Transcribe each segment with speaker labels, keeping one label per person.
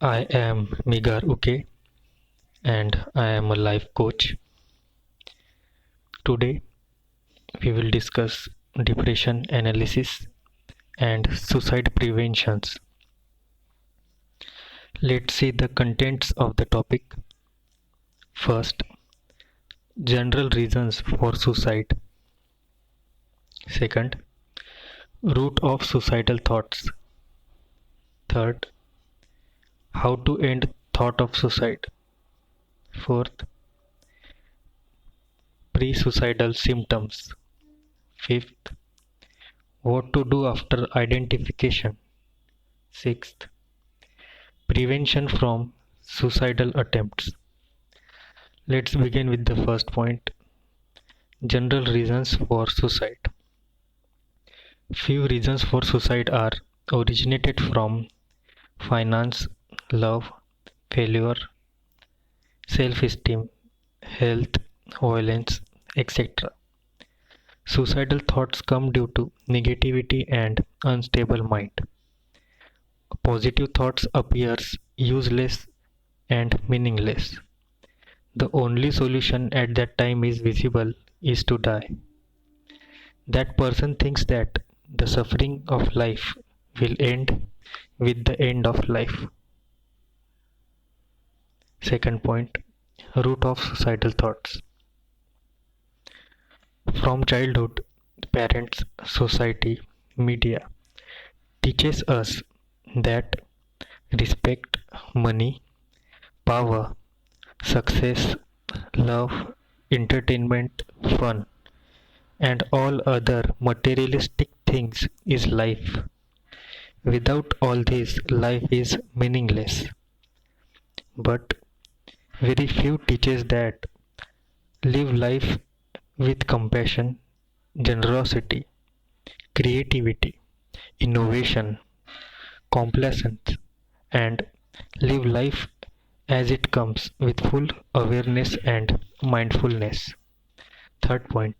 Speaker 1: I am Migar Uke and I am a life coach. Today we will discuss depression analysis and suicide preventions. Let's see the contents of the topic. First, general reasons for suicide. Second, root of suicidal thoughts. Third, how to end thought of suicide. Fourth, pre-suicidal symptoms. Fifth, what to do after identification. Sixth, prevention from suicidal attempts. Let's begin with the first point, general reasons for suicide. Few reasons for suicide are originated from finance, love, failure, self-esteem, health, violence, etc. Suicidal thoughts come due to negativity and unstable mind. Positive thoughts appears useless and meaningless. The only solution at that time is visible is to die. That person thinks that the suffering of life will end with the end of life. Second point, root of suicidal thoughts. From childhood, parents, society, media teaches us that respect, money, power, success, love, entertainment, fun, and all other materialistic things is life. Without all this, life is meaningless. But very few teaches that live life with compassion, generosity, creativity, innovation, complacence, and live life as it comes with full awareness and mindfulness. Third point,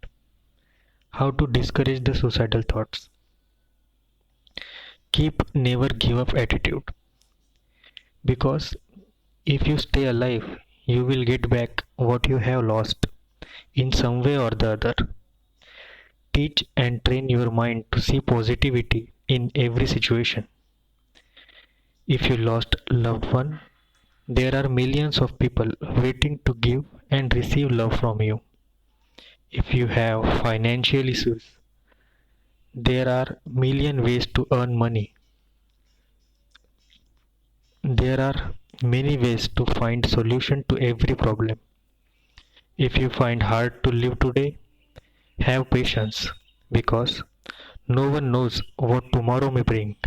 Speaker 1: how to discourage the suicidal thoughts. Keep never give up attitude, because if you stay alive, you will get back what you have lost in some way or the other. Teach and train your mind to see positivity in every situation. If you lost loved one, there are millions of people waiting to give and receive love from you. If you have financial issues, there are million ways to earn money. There are many ways to find solution to every problem. If you find hard to live today, have patience, because no one knows what tomorrow may bring.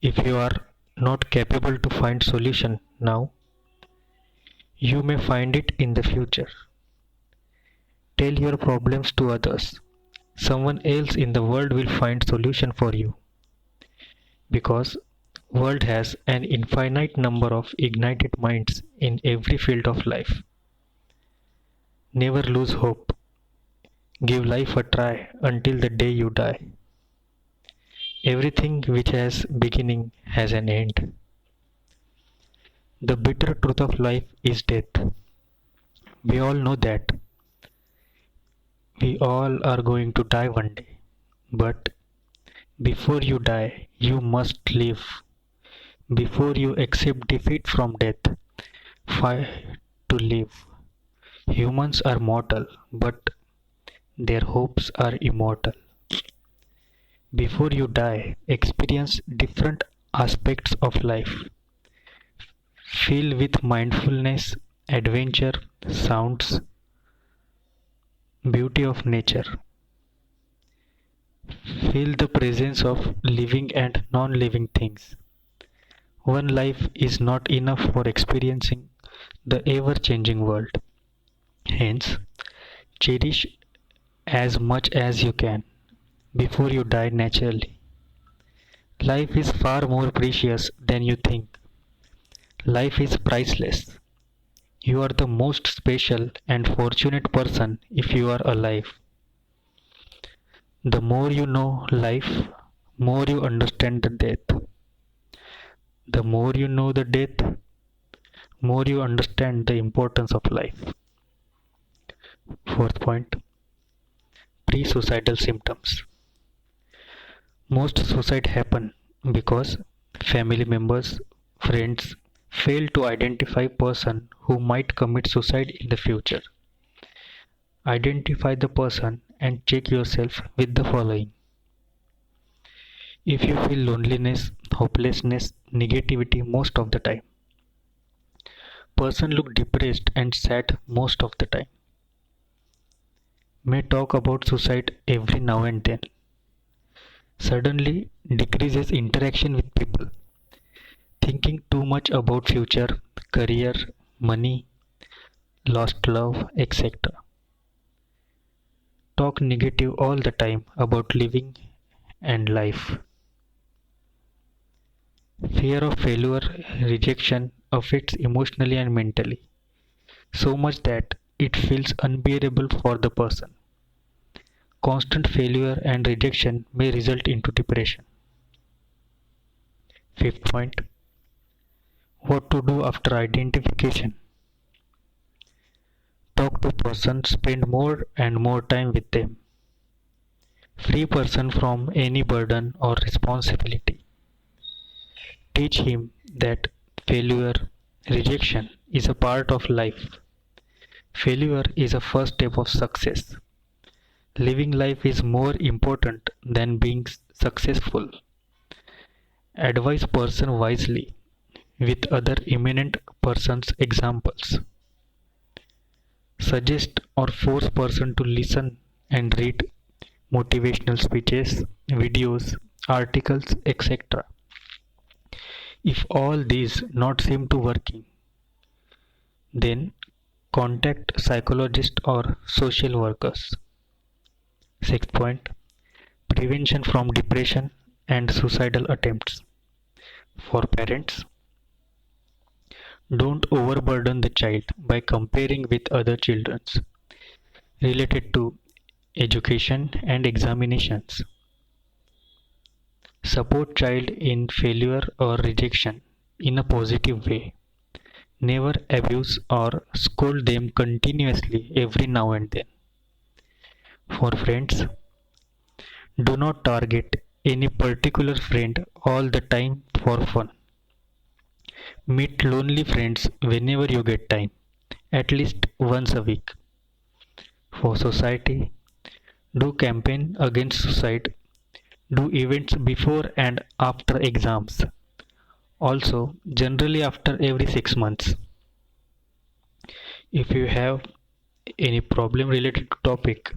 Speaker 1: If you are not capable to find solution now, you may find it in the future. Tell your problems to others. Someone else in the world will find solution for you, because world has an infinite number of ignited minds in every field of life. Never lose hope. Give life a try until the day you die. Everything which has beginning has an end. The bitter truth of life is death. We all know that. We all are going to die one day. But before you die, you must live. Before you accept defeat from death, fight to live. Humans are mortal, but their hopes are immortal. Before you die, experience different aspects of life. Feel with mindfulness, adventure, sounds, beauty of nature. Feel the presence of living and non-living things. One life is not enough for experiencing the ever-changing world. Hence, cherish as much as you can before you die naturally. Life is far more precious than you think. Life is priceless. You are the most special and fortunate person if you are alive. The more you know life, more you understand the death. The more you know the death, more you understand the importance of life. Fourth point, pre-suicidal symptoms. Most suicide happen because family members, friends fail to identify person who might commit suicide in the future. Identify the person and check yourself with the following. If you feel loneliness, hopelessness, negativity most of the time, person look depressed and sad most of the time, may talk about suicide every now and then, suddenly decreases interaction with people, thinking too much about future, career, money, lost love, etc. Talk negative all the time about living and life. Fear of failure, rejection affects emotionally and mentally, so much that it feels unbearable for the person. Constant failure and rejection may result into depression. Fifth point, what to do after identification. Talk to person, spend more and more time with them. Free person from any burden or responsibility. Teach him that failure, rejection is a part of life. Failure is a first step of success. Living life is more important than being successful. Advise person wisely with other eminent persons' examples. Suggest or force person to listen and read motivational speeches, videos, articles, etc. If all these not seem to working, then contact psychologists or social workers. Sixth point, prevention from depression and suicidal attempts. For parents, don't overburden the child by comparing with other children related to education and examinations. Support child in failure or rejection in a positive way. Never abuse or scold them continuously every now and then. For friends, do not target any particular friend all the time for fun. Meet lonely friends whenever you get time, at least once a week. For society, do campaign against suicide, do events before and after exams. Also, generally after every 6 months. If you have any problem related to topic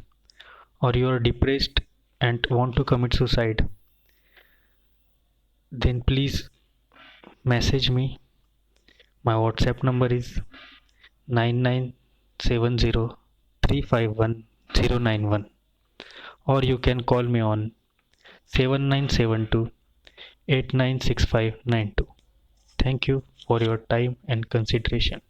Speaker 1: or you are depressed and want to commit suicide, then please message me. My WhatsApp number is 9970351091, or you can call me on 7972 896592. Thank you for your time and consideration.